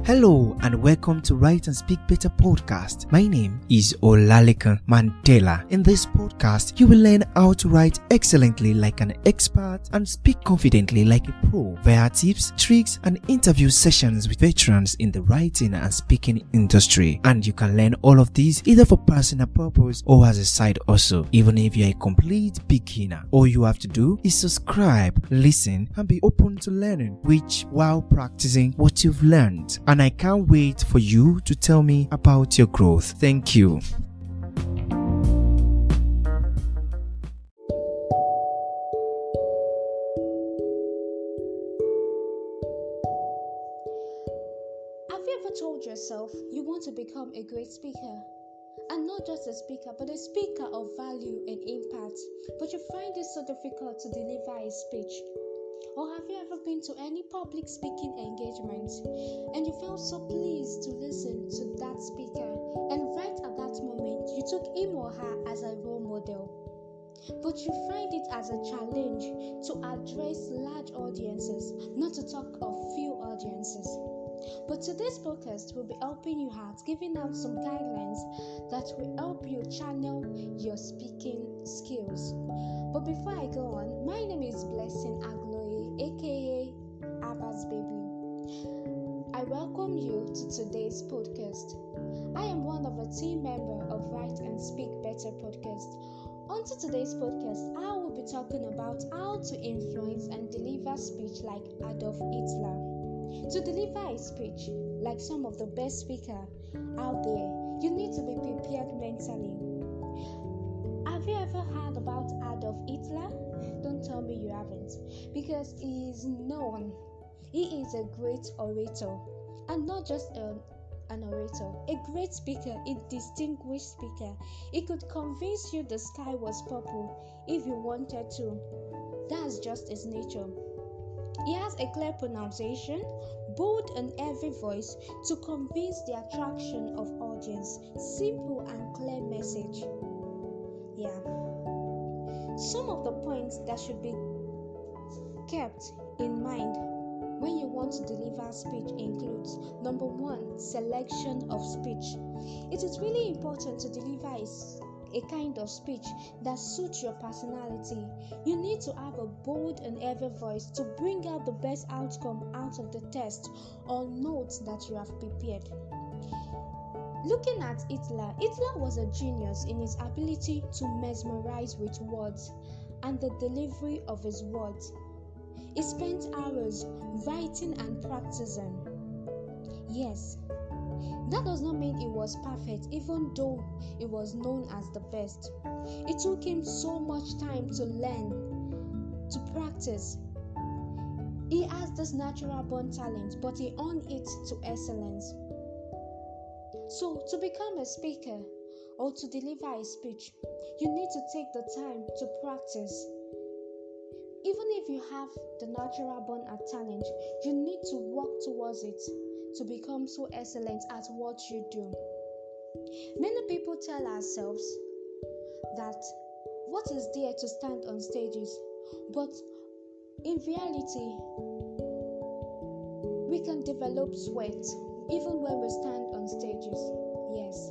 Hello and welcome to Write and Speak Better podcast. My name is Olalekan Mandela. In this podcast, you will learn how to write excellently like an expert and speak confidently like a pro via tips, tricks, and interview sessions with veterans in the writing and speaking industry. And you can learn all of these either for personal purpose or as a side hustle. Even if you're a complete beginner, all you have to do is subscribe, listen, and be open to learning, which while practicing what you've learned. And I can't wait for you to tell me about your growth. Thank you. Have you ever told yourself you want to become a great speaker? And not just a speaker, but a speaker of value and impact, but you find it so difficult to deliver a speech? Or have you ever been to any public speaking engagement and you felt so pleased to listen to that speaker, and right at that moment you took him or her as a role model, but you find it as a challenge to address large audiences, not to talk of few audiences? But today's podcast will be helping you out, giving out some guidelines that will help you channel your speaking skills. But before I go on, my name is Blessing Agunloye, aka Abba's baby. I welcome you to today's podcast. I am one of a team member of Write and Speak Better podcast. On to today's podcast, I will be talking about how to influence and deliver speech like Adolf Hitler. To deliver a speech like some of the best speakers out there, you need to be prepared mentally. Have you ever heard about Adolf Hitler? Don't tell me you haven't, because he is known. He is a great orator, and not just an orator, a great speaker, a distinguished speaker. He could convince you the sky was purple if you wanted to. That's just his nature. He has a clear pronunciation, bold and heavy voice to convince the attraction of audience. Simple and clear message. Yeah. Some of the points that should be kept in mind when you want to deliver speech includes: number 1, selection of speech. It is really important to deliver a kind of speech that suits your personality. You need to have a bold and heavy voice to bring out the best outcome out of the test or notes that you have prepared. Looking at Hitler was a genius in his ability to mesmerize with words and the delivery of his words. He spent hours writing and practicing. Yes, that does not mean he was perfect, even though he was known as the best. It took him so much time to learn, to practice. He has this natural born talent, but he honed it to excellence. So, to become a speaker or to deliver a speech, you need to take the time to practice. Even if you have the natural born talent, you need to work towards it to become so excellent at what you do. Many people tell ourselves that what is there to stand on stages, but in reality, we can develop sweat even when we stand on stages. Yes.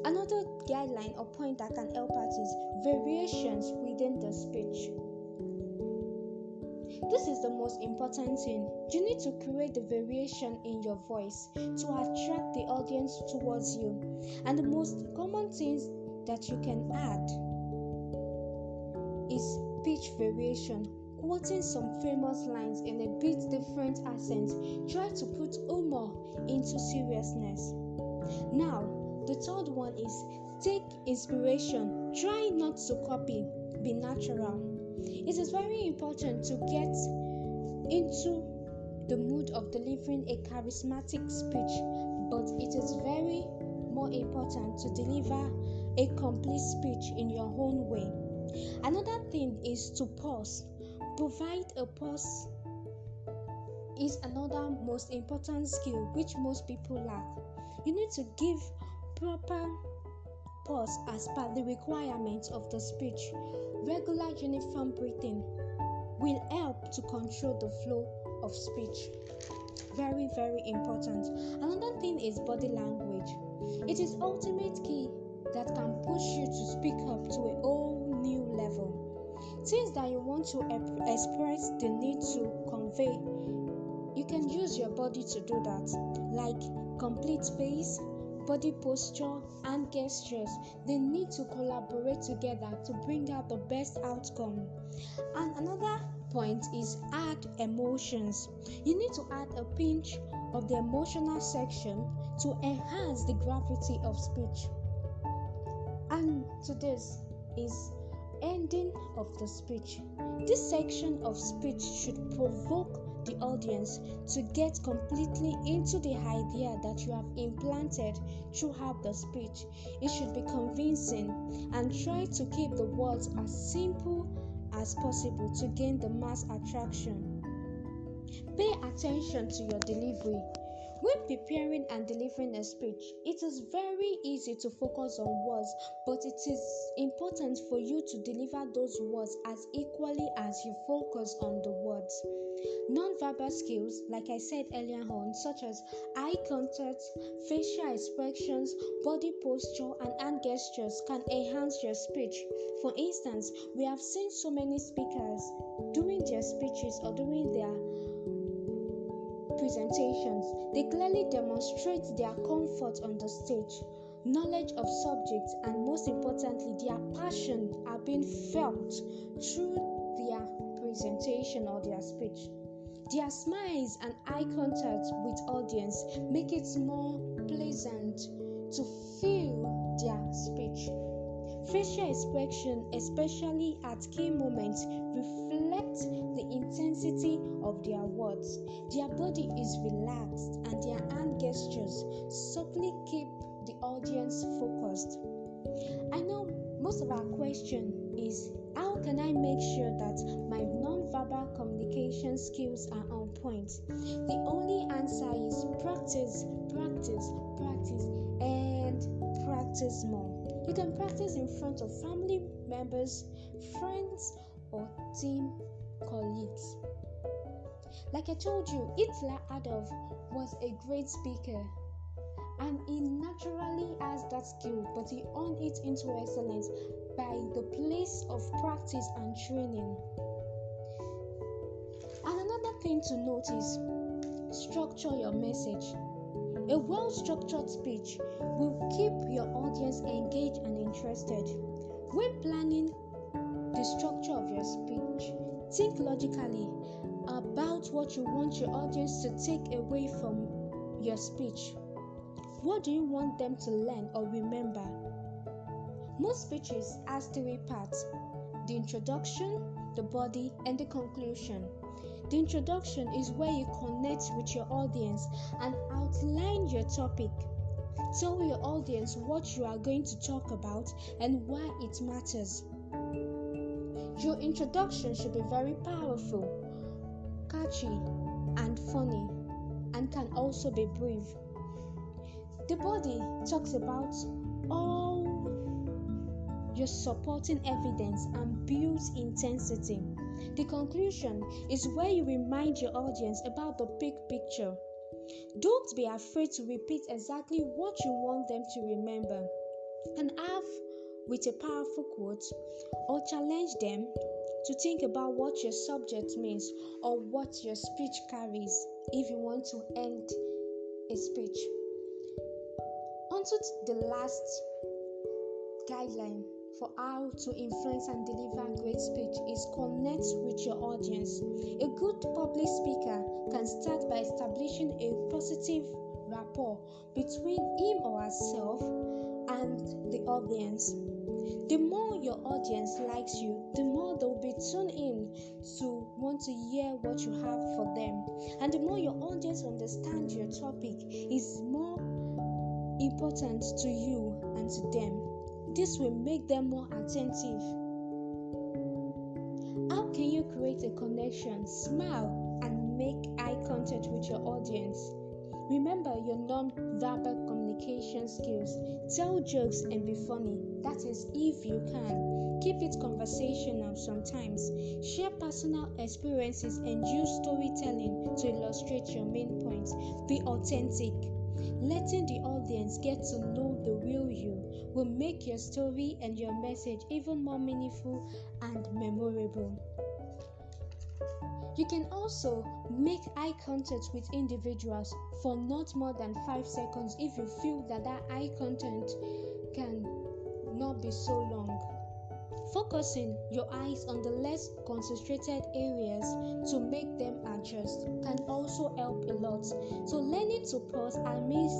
Another guideline or point that can help us is variations within the speech. This is the most important thing. You need to create the variation in your voice to attract the audience towards you. And the most common things that you can add is pitch variation, quoting some famous lines in a bit different accent. Try to put humor into seriousness. Now, the third one is take inspiration. Try not to copy, be natural. It is very important to get into the mood of delivering a charismatic speech, but it is very more important to deliver a complete speech in your own way. Another thing is to pause. Provide a pause is another most important skill which most people lack. You need to give proper pause as per the requirements of the speech. Regular uniform breathing will help to control the flow of speech. Very, very important. Another thing is body language. It is ultimate key that can push you to speak up to a whole new level. Things that you want to express the need to convey, you can use your body to do that, like complete face, body posture, and gestures. They need to collaborate together to bring out the best outcome. And another point is add emotions. You need to add a pinch of the emotional section to enhance the gravity of speech. And to this is ending of the speech. This section of speech should provoke the audience to get completely into the idea that you have implanted throughout the speech. It should be convincing, and try to keep the words as simple as possible to gain the mass attraction. Pay attention to your delivery. When preparing and delivering a speech, it is very easy to focus on words, but it is important for you to deliver those words as equally as you focus on the words. Non-verbal skills, like I said earlier on, such as eye contact, facial expressions, body posture, and hand gestures can enhance your speech. For instance, we have seen so many speakers doing their speeches or doing their presentations. They clearly demonstrate their comfort on the stage, knowledge of subjects, and most importantly, their passion are being felt through their presentation or their speech. Their smiles and eye contact with audience make it more pleasant to feel their speech. Facial expression, especially at key moments, reflect the intensity of their words. Their body is relaxed and their hand gestures subtly keep the audience focused. I know most of our question is, how can I make sure that my non-verbal communication skills are on point? The only answer is practice, practice, practice, and practice more. You can practice in front of family members, friends, or team colleagues. Like I told you, ADOLF was a great speaker, and he naturally has that skill, but he honed it into excellence by the place of practice and training. And another thing to note is structure your message. A well-structured speech will keep your audience engaged and interested. When planning the structure of your speech, think logically about what you want your audience to take away from your speech. What do you want them to learn or remember? Most speeches has 3 parts: the introduction, the body, and the conclusion. The introduction is where you connect with your audience and outline your topic. Tell your audience what you are going to talk about and why it matters. Your introduction should be very powerful, catchy, and funny, and can also be brief. The body talks about all your supporting evidence and builds intensity. The conclusion is where you remind your audience about the big picture. Don't be afraid to repeat exactly what you want them to remember, and have with a powerful quote, or challenge them to think about what your subject means or what your speech carries if you want to end a speech. On to the last guideline for how to influence and deliver great speech is connect with your audience. A good public speaker can start by establishing a positive rapport between him or herself and the audience. The more your audience likes you, the more they'll be tuned in to want to hear what you have for them. And the more your audience understands your topic is more important to you and to them. This will make them more attentive. How can you create a connection? Smile and make eye contact with your audience. Remember your non-verbal communication communication skills. Tell jokes and be funny. That is if you can. Keep it conversational sometimes. Share personal experiences and use storytelling to illustrate your main points. Be authentic. Letting the audience get to know the real you will make your story and your message even more meaningful and memorable. You can also make eye contact with individuals for not more than 5 seconds if you feel that eye contact can not be so long. Focusing your eyes on the less concentrated areas to make them adjust can also help a lot. So learning to pause and miss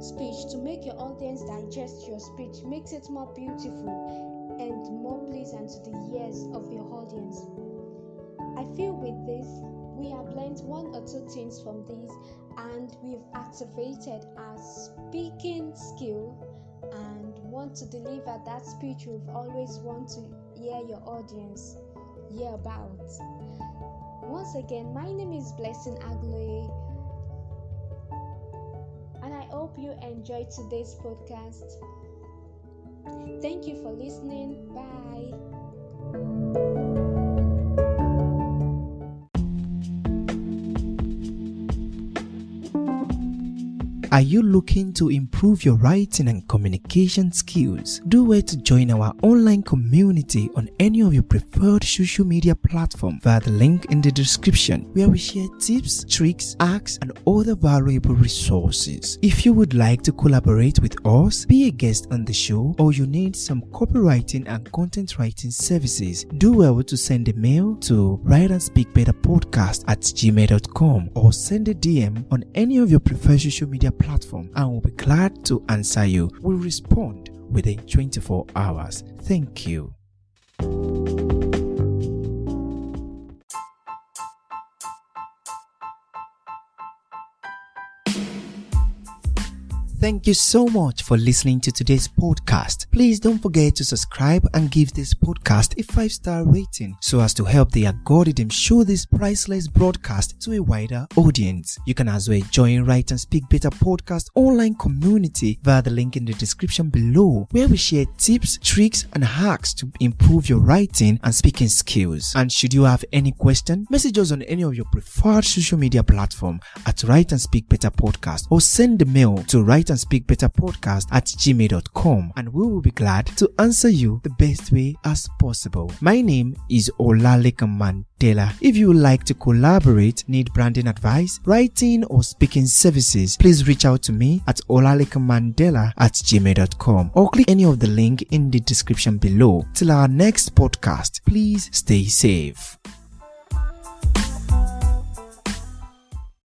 speech to make your audience digest your speech makes it more beautiful and more pleasant to the ears of your audience. I feel with this, we have learned 1 or 2 things from this, and we've activated our speaking skill and want to deliver that speech you've always want to hear your audience hear about. Once again, my name is Blessing Agunloye, and I hope you enjoyed today's podcast. Thank you for listening. Bye. Are you looking to improve your writing and communication skills? Do well to join our online community on any of your preferred social media platforms via the link in the description, where we share tips, tricks, hacks, and other valuable resources. If you would like to collaborate with us, be a guest on the show, or you need some copywriting and content writing services, do well to send a mail to writeandspeakbetterpodcast@gmail.com or send a DM on any of your preferred social media platform, and we'll be glad to answer you. We'll respond within 24 hours. Thank you. Thank you so much for listening to today's podcast. Please don't forget to subscribe and give this podcast a 5-star rating so as to help the algorithm show this priceless broadcast to a wider audience. You can as well join Write and Speak Better Podcast online community via the link in the description below, where we share tips, tricks, and hacks to improve your writing and speaking skills. And should you have any question, message us on any of your preferred social media platform at Write and Speak Better Podcast, or send the mail to writeandspeakbetterpodcast@gmail.com, and we will be glad to answer you the best way as possible. My name is Olalekan Mandela. If you would like to collaborate, need branding advice, writing, or speaking services, please reach out to me at olalekanmandela@gmail.com or click any of the link in the description below. Till our next podcast, please stay safe.